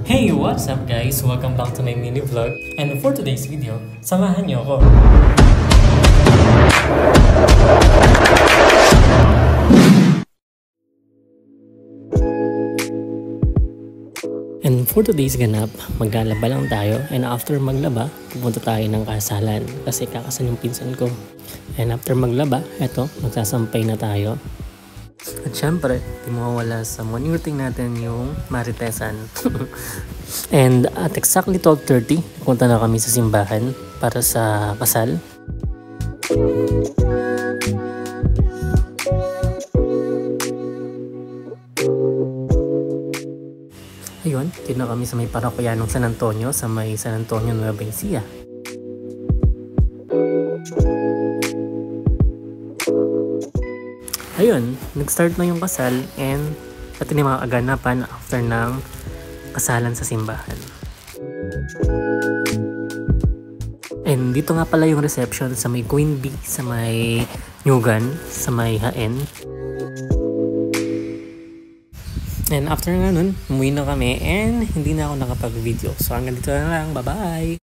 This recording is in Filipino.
Hey, what's up guys? Welcome back to my mini vlog. And for today's video, samahan niyo ako. And for today's ganap, maglalaba lang tayo. And after maglaba, pupunta tayo ng kasalan. Kasi kakasal yung pinsan ko. And after maglaba, eto, magsasampay na tayo. At syempre, di mawawala sa morning routine natin yung maritesan. And at exactly 12:30, punta na kami sa simbahan para sa kasal. Ayun, dito na kami sa may parokyanong San Antonio, sa may San Antonio Nueva Ecija. Ayun, nag-start na yung kasal and pati na yung mga aganapan after ng kasalan sa simbahan. And dito nga pala yung reception sa may Queen Bee, sa may Nyugan, sa may Haen. And after nga nun, umuwi na kami and hindi na ako nakapag-video. So hanggang dito na lang, bye-bye!